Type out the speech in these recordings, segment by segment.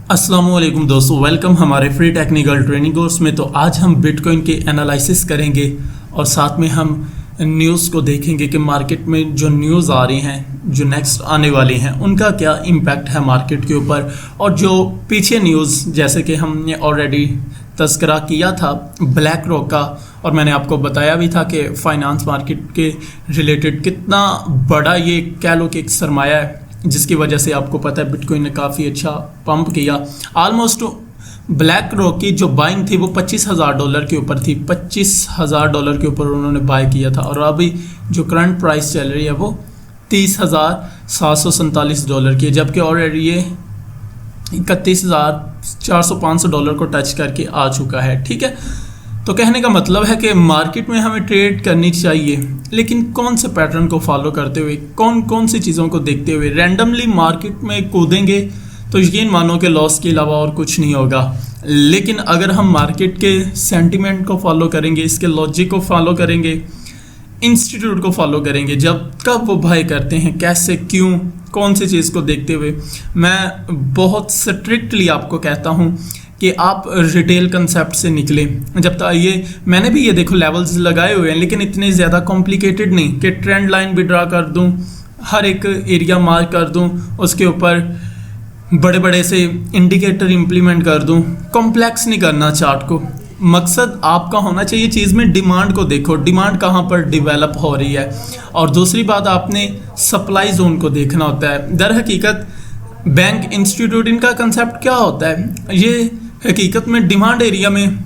अस्सलामुअलैकुम दोस्तों, वेलकम हमारे फ्री टेक्निकल ट्रेनिंग कोर्स में। तो आज हम बिटकॉइन के एनालिसिस करेंगे और साथ में हम न्यूज़ को देखेंगे कि मार्केट में जो न्यूज़ आ रही हैं, जो नेक्स्ट आने वाली हैं, उनका क्या इम्पैक्ट है मार्केट के ऊपर। और जो पीछे न्यूज़, जैसे कि हमने ऑलरेडी तस्करा किया था ब्लैक रॉक का, और मैंने आपको बताया भी था कि फाइनेंस मार्केट के रिलेटेड कितना बड़ा ये कह लो कि एक सरमाया है, जिसकी वजह से आपको पता है बिटकॉइन ने काफ़ी अच्छा पंप किया। ऑलमोस्ट ब्लैक रॉक की जो बाइंग थी वो $25,000 के ऊपर थी, $25,000 के ऊपर उन्होंने बाय किया था। और अभी जो करंट प्राइस चल रही है वो $30,747 की है, जबकि ऑलरेडी ये $31,400-500 को टच करके आ चुका है। ठीक है, तो कहने का मतलब है कि मार्केट में हमें ट्रेड करनी चाहिए, लेकिन कौन से पैटर्न को फॉलो करते हुए, कौन कौन सी चीज़ों को देखते हुए। रैंडमली मार्केट में कूदेंगे तो यकीन मानो कि लॉस के अलावा और कुछ नहीं होगा। लेकिन अगर हम मार्केट के सेंटिमेंट को फॉलो करेंगे, इसके लॉजिक को फॉलो करेंगे, इंस्टीट्यूट को फॉलो करेंगे, जब कब वो बाय करते हैं, कैसे, क्यों, कौन सी चीज़ को देखते हुए, मैं बहुत स्ट्रिक्टली आपको कहता हूँ कि आप रिटेल कंसेप्ट से निकलें। जब तक ये मैंने भी ये देखो लेवल्स लगाए हुए हैं, लेकिन इतने ज़्यादा कॉम्प्लिकेटेड नहीं कि ट्रेंड लाइन भी ड्रा कर दूं, हर एक एरिया मार्क कर दूं, उसके ऊपर बड़े बड़े से इंडिकेटर इंप्लीमेंट कर दूं। कॉम्प्लेक्स नहीं करना चार्ट को। मकसद आपका होना चाहिए चीज़ में डिमांड को देखो, डिमांड कहाँ पर डिवेलप हो रही है। और दूसरी बात, आपने सप्लाई जोन को देखना होता है। दर हकीकत बैंक इंस्टीट्यूट इनका कंसेप्ट क्या होता है, ये हकीकत में डिमांड एरिया में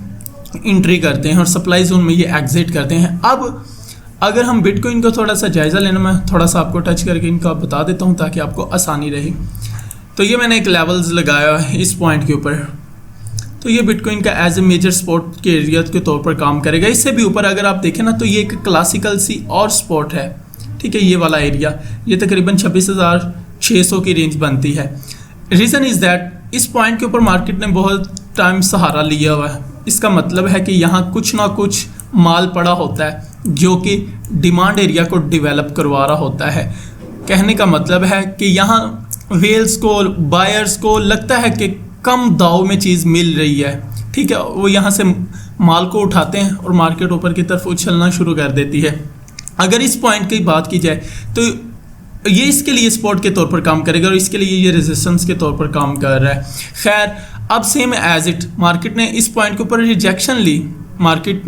एंट्री करते हैं और सप्लाई जोन में ये एग्जिट करते हैं। अब अगर हम बिटकॉइन को थोड़ा सा जायज़ा लेना, मैं थोड़ा सा आपको टच करके इनका बता देता हूँ ताकि आपको आसानी रहे। तो ये मैंने एक लेवल्स लगाया है इस पॉइंट के ऊपर। तो ये बिटकॉइन का एज ए मेजर स्पॉट के एरिया के तौर पर काम करेगा। इससे भी ऊपर अगर आप देखें ना, तो ये एक क्लासिकल सी और स्पॉट है। ठीक है, ये वाला एरिया, ये तकरीबन 26,600 की रेंज बनती है। रीज़न इज़ दैट इस पॉइंट के ऊपर मार्केट ने बहुत टाइम सहारा लिया हुआ है। इसका मतलब है कि यहाँ कुछ ना कुछ माल पड़ा होता है जो कि डिमांड एरिया को डेवलप करवा रहा होता है। कहने का मतलब है कि यहाँ वेल्स को, बायर्स को लगता है कि कम दाव में चीज़ मिल रही है। ठीक है, वो यहाँ से माल को उठाते हैं और मार्केट ऊपर की तरफ उछलना शुरू कर देती है। अगर इस पॉइंट की बात की जाए तो ये इसके लिए सपोर्ट के तौर पर काम करेगा और इसके लिए ये रेजिस्टेंस के तौर पर काम कर रहा है। खैर, अब सेम एज इट मार्केट ने इस पॉइंट के ऊपर रिजेक्शन ली। मार्केट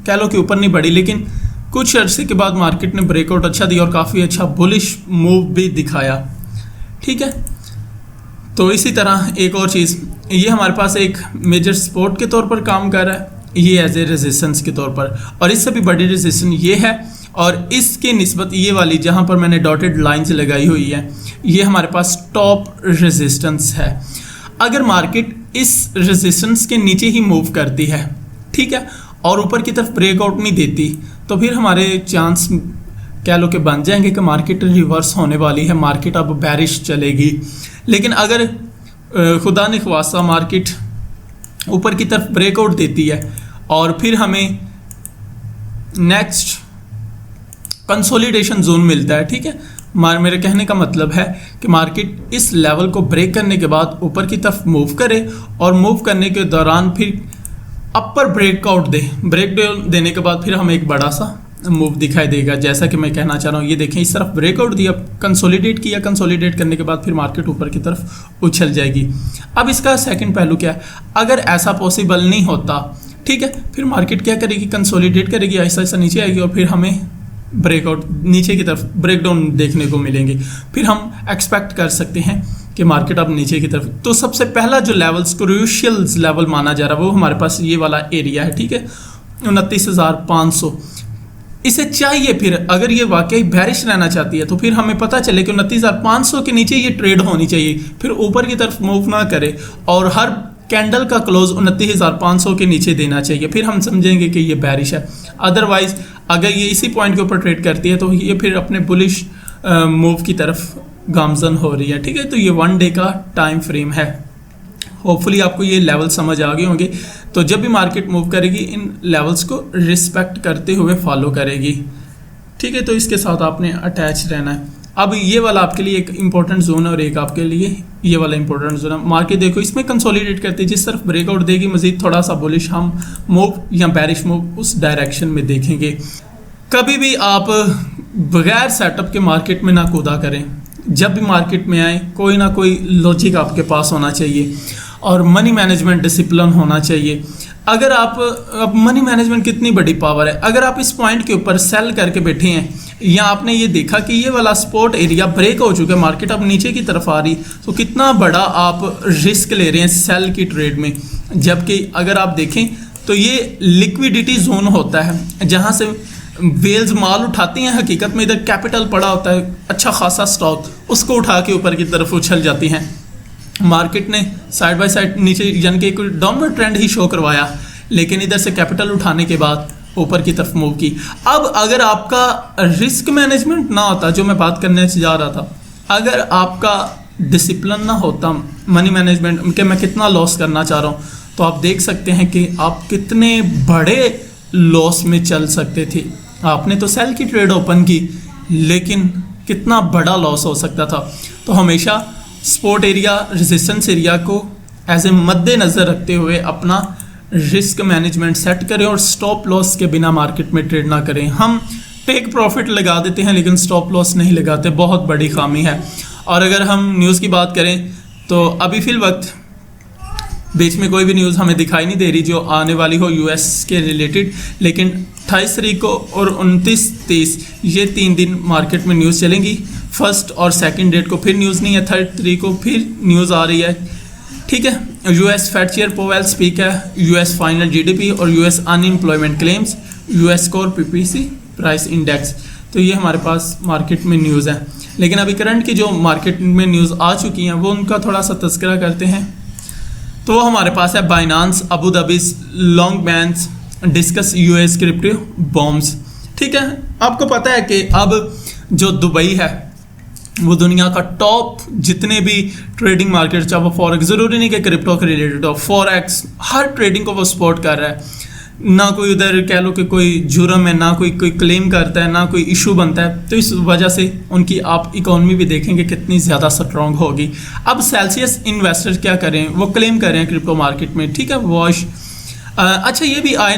कह लो कि ऊपर नहीं बढ़ी, लेकिन कुछ अरसे के बाद मार्केट ने ब्रेकआउट अच्छा दिया और काफ़ी अच्छा बुलिश मूव भी दिखाया। ठीक है, तो इसी तरह एक और चीज़, ये हमारे पास एक मेजर सपोर्ट के तौर पर काम कर रहा है, ये एज ए रेजिस्टेंस के तौर पर। और इससे भी बड़ी रेजिस्टेंस ये है, और इसके निस्बत ये वाली जहाँ पर मैंने डॉटेड लाइन्स लगाई हुई है, ये हमारे पास टॉप रेजिस्टेंस है। अगर मार्केट इस रेजिस्टेंस के नीचे ही मूव करती है, ठीक है, और ऊपर की तरफ ब्रेकआउट नहीं देती, तो फिर हमारे चांस कह लो कि बन जाएंगे कि मार्केट रिवर्स होने वाली है, मार्केट अब बैरिश चलेगी। लेकिन अगर खुदा ने ख्वास्ता मार्केट ऊपर की तरफ ब्रेकआउट देती है और फिर हमें नेक्स्ट कंसोलिडेशन जोन मिलता है, ठीक है, मेरे कहने का मतलब है कि मार्केट इस लेवल को ब्रेक करने के बाद ऊपर की तरफ मूव करे और मूव करने के दौरान फिर अपर ब्रेकआउट ब्रेक देने के बाद फिर हमें एक बड़ा सा मूव दिखाई देगा। जैसा कि मैं कहना चाह रहा हूँ, ये देखें, इस तरफ ब्रेकआउट दिया, कंसोलिडेट किया, कंसोलिडेट करने के बाद फिर मार्केट ऊपर की तरफ उछल जाएगी। अब इसका सेकंड पहलू क्या है, अगर ऐसा पॉसिबल नहीं होता, ठीक है, फिर मार्केट क्या करेगी, कंसोलिडेट करेगी, ऐसा ऐसा नीचे आएगी और फिर हमें ब्रेकआउट नीचे की तरफ ब्रेकडाउन देखने को मिलेंगे। फिर हम एक्सपेक्ट कर सकते हैं कि मार्केट अब नीचे की तरफ। तो सबसे पहला जो लेवल्स, क्रूशियल लेवल माना जा रहा है, वो हमारे पास ये वाला एरिया है। ठीक है, 29,500। इसे चाहिए फिर, अगर ये वाकई बैरिश रहना चाहती है तो फिर हमें पता चले कि 29,500 के नीचे ये ट्रेड होनी चाहिए, फिर ऊपर की तरफ मूव ना करे और हर कैंडल का क्लोज 29,500 के नीचे देना चाहिए, फिर हम समझेंगे कि ये बैरिश है। अदरवाइज अगर ये इसी पॉइंट के ऊपर ट्रेड करती है तो ये फिर अपने बुलिश मूव की तरफ गामजन हो रही है। ठीक है, तो ये 1 डे का टाइम फ्रेम है। होपफुली आपको ये लेवल समझ आ गए होंगे। तो जब भी मार्केट मूव करेगी, इन लेवल्स को रिस्पेक्ट करते हुए फॉलो करेगी। ठीक है, तो इसके साथ आपने अटैच रहना है। अब ये वाला आपके लिए एक इम्पोर्टेंट जोन है और एक आपके लिए ये वाला इंपॉर्टेंट जोन है। मार्केट देखो इसमें कंसोलिडेट करती है, जिस तरफ ब्रेकआउट देगी मजीद थोड़ा सा बुलिश हम मूव या बेरिश मूव उस डायरेक्शन में देखेंगे। कभी भी आप बगैर सेटअप के मार्केट में ना कूदा करें। जब भी मार्केट में आए कोई ना कोई लॉजिक आपके पास होना चाहिए और मनी मैनेजमेंट डिसिप्लिन होना चाहिए। अगर आप मनी मैनेजमेंट कितनी बड़ी पावर है, अगर आप इस पॉइंट के ऊपर सेल करके बैठे हैं या आपने ये देखा कि ये वाला सपोर्ट एरिया ब्रेक हो चुका है, मार्केट अब नीचे की तरफ आ रही, तो कितना बड़ा आप रिस्क ले रहे हैं सेल की ट्रेड में। जबकि अगर आप देखें तो ये लिक्विडिटी जोन होता है जहाँ से वेल्स माल उठाती हैं, हकीकत में इधर कैपिटल पड़ा होता है अच्छा खासा स्टॉक, उसको उठा के ऊपर की तरफ उछल जाती हैं। मार्केट ने साइड बाय साइड नीचे यानी कि कोई डाउनवर्ड ट्रेंड ही शो करवाया, लेकिन इधर से कैपिटल उठाने के बाद ऊपर की तरफ मूव की। अब अगर आपका रिस्क मैनेजमेंट ना होता, जो मैं बात करने से जा रहा था, अगर आपका डिसिप्लिन ना होता मनी मैनेजमेंट के मैं कितना लॉस करना चाह रहा हूँ, तो आप देख सकते हैं कि आप कितने बड़े लॉस में चल सकते थे। आपने तो सेल की ट्रेड ओपन की, लेकिन कितना बड़ा लॉस हो सकता था। तो हमेशा सपोर्ट एरिया रेजिस्टेंस एरिया को एज ए मद्देनज़र रखते हुए अपना रिस्क मैनेजमेंट सेट करें और स्टॉप लॉस के बिना मार्केट में ट्रेड ना करें। हम टेक प्रॉफिट लगा देते हैं लेकिन स्टॉप लॉस नहीं लगाते, बहुत बड़ी खामी है। और अगर हम न्यूज़ की बात करें तो अभी फिल वक्त बीच में कोई भी न्यूज़ हमें दिखाई नहीं दे रही जो आने वाली हो यूएस के रिलेटेड, लेकिन 28 तारीख को और 29-30 ये 3 दिन मार्केट में न्यूज़ चलेंगी। फर्स्ट और सेकंड डेट को फिर न्यूज़ नहीं है, थर्ड तारीख को फिर न्यूज़ आ रही है। ठीक है, US Fed chair Powell speak है, यूएस फाइनल जीडीपी और US unemployment claims, US core PPC price index. तो ये हमारे पास मार्केट में न्यूज़ है। लेकिन अभी करंट की जो मार्केट में न्यूज़ आ चुकी हैं वो उनका थोड़ा सा तस्करा करते हैं। तो वो हमारे पास है Binance Abu Dhabi's long bans discuss US crypto bombs. ठीक है, आपको पता है कि अब जो दुबई है वो दुनिया का टॉप जितने भी ट्रेडिंग मार्केट, चाहे वो फॉरेक्स, ज़रूरी नहीं कि क्रिप्टो के रिलेटेड हो, फॉरेक्स हर ट्रेडिंग को वो सपोर्ट कर रहा है। ना कोई उधर कह लो कि कोई जुर्म है, ना कोई क्लेम करता है, ना कोई इशू बनता है। तो इस वजह से उनकी आप इकोनॉमी भी देखेंगे कितनी ज़्यादा स्ट्रॉन्ग होगी। अब सेल्सियस इन्वेस्टर्स क्या करें, वो क्लेम कर रहे हैं क्रिप्टो मार्केट में। ठीक है, वॉश अच्छा ये भी आए